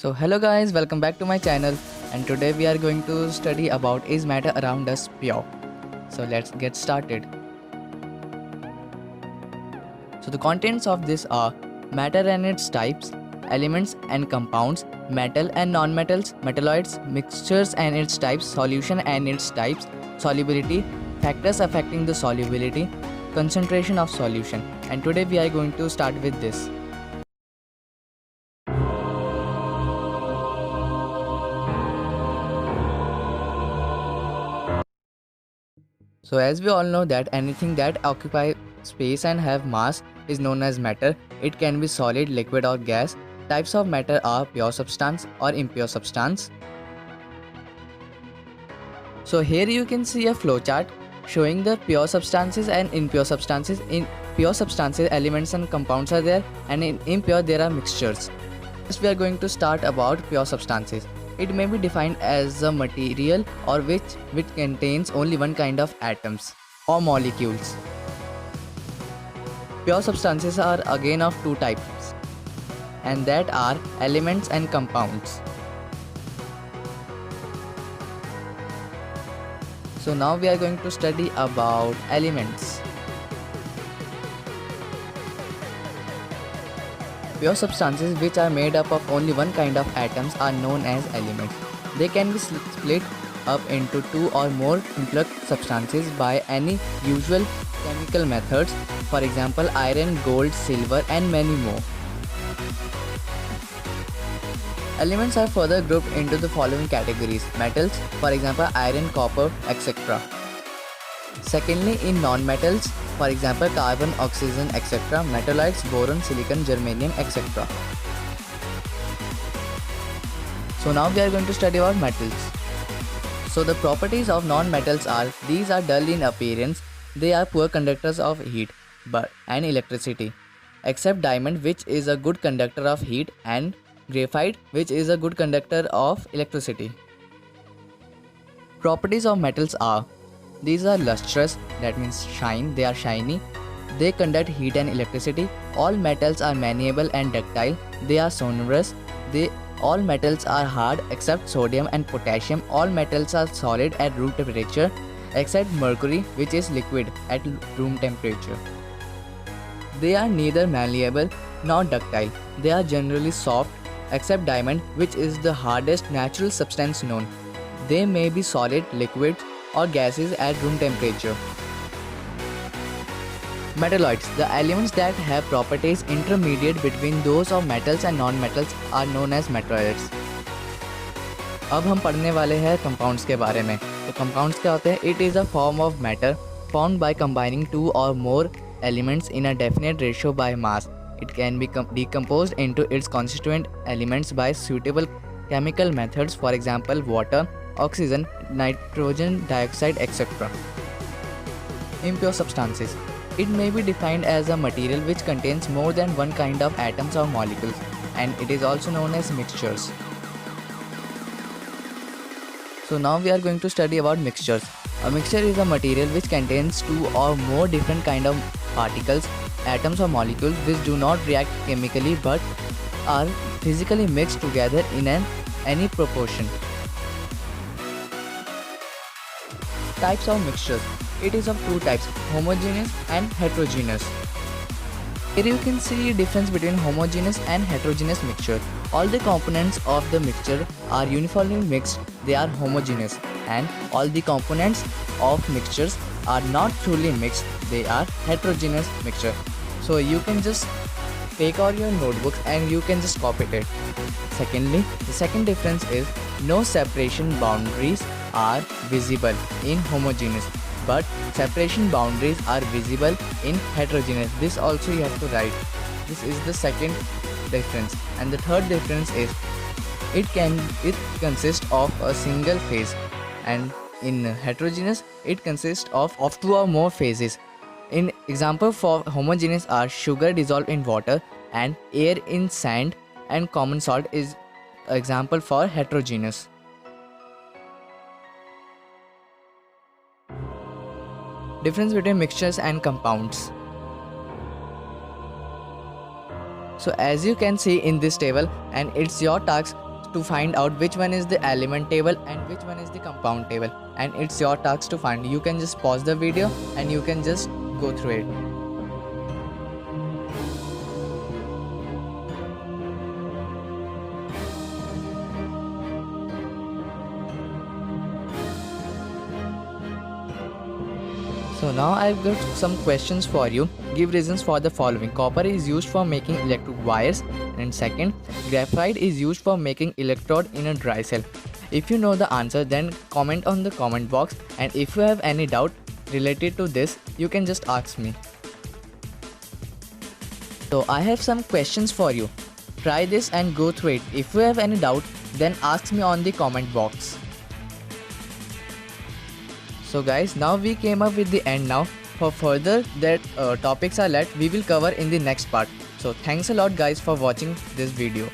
So hello guys, welcome back to my channel, and today we are going to study about is matter around us pure. So let's get started. So the contents of this are matter and its types, elements and compounds, metal and non-metals, metalloids, mixtures and its types, solution and its types, solubility, factors affecting the solubility, concentration of solution. And today we are going to start with this. So as we all know that anything that occupies space and have mass is known as matter. It can be solid, liquid or gas. Types of matter are pure substance or impure substance. So here you can see a flowchart showing the pure substances and impure substances. In pure substances, elements and compounds are there, and in impure there are mixtures. First we are going to start about pure substances. It may be defined as a material or which contains only one kind of atoms or molecules. Pure substances are again of two types, and that are elements and compounds. So now we are going to study about elements. Pure substances which are made up of only one kind of atoms are known as elements. They can be split up into two or more simpler substances by any usual chemical methods, for example iron, gold, silver and many more. Elements are further grouped into the following categories: metals, for example iron, copper, etc. Secondly, in non-metals, for example carbon, oxygen, etc., metalloids, boron, silicon, germanium, etc. So now we are going to study about metals. So the properties of non-metals are: these are dull in appearance, they are poor conductors of heat and electricity, except diamond, which is a good conductor of heat, and graphite, which is a good conductor of electricity. Properties of metals are: these are lustrous, that means shine, they are shiny, they conduct heat and electricity. All metals are malleable and ductile, they are sonorous. All metals are hard except sodium and potassium. All metals are solid at room temperature except mercury, which is liquid at room temperature. They are neither malleable nor ductile. They are generally soft except diamond, which is the hardest natural substance known. They may be solid, liquid or gases at room temperature. Metalloids, the elements that have properties intermediate between those of metals and non-metals, are known as metalloids. अब हम पढ़ने वाले हैं compounds के बारे में. तो compounds क्या होते हैं? It is a form of matter formed by combining two or more elements in a definite ratio by mass. It can be decomposed into its constituent elements by suitable chemical methods, for example water, oxygen, nitrogen dioxide, etc. Impure substances. It may be defined as a material which contains more than one kind of atoms or molecules, and it is also known as mixtures. So now we are going to study about mixtures. A mixture is a material which contains two or more different kind of particles, atoms or molecules which do not react chemically but are physically mixed together in any proportion. Types of mixtures. It is of two types, homogeneous and heterogeneous. Here you can see difference between homogeneous and heterogeneous mixture. All the components of the mixture are uniformly mixed, they are homogeneous, and all the components of mixtures are not truly mixed, they are heterogeneous mixture. So you can just take out your notebooks and you can just copy it. Secondly, the second difference is no separation boundaries are visible in homogeneous, but separation boundaries are visible in heterogeneous. This also you have to write. This is the second difference. And the third difference is it consists of a single phase, and in heterogeneous it consists of two or more phases. In example for homogeneous are sugar dissolved in water and air in sand, and common salt is example for heterogeneous. Difference between mixtures and compounds. So as you can see in this table, and it's your task to find out which one is the element table and which one is the compound table, and it's your task to find. You can just pause the video and you can just go through it. So now I've got some questions for you. Give reasons for the following. Copper is used for making electric wires, and second, graphite is used for making electrode in a dry cell. If you know the answer, then comment on the comment box, and if you have any doubt related to this, you can just ask me. So I have some questions for you. Try this and go through it. If you have any doubt, then ask me on the comment box. So guys, now we came up with the end now. For further that topics are left, we will cover in the next part. So thanks a lot guys for watching this video.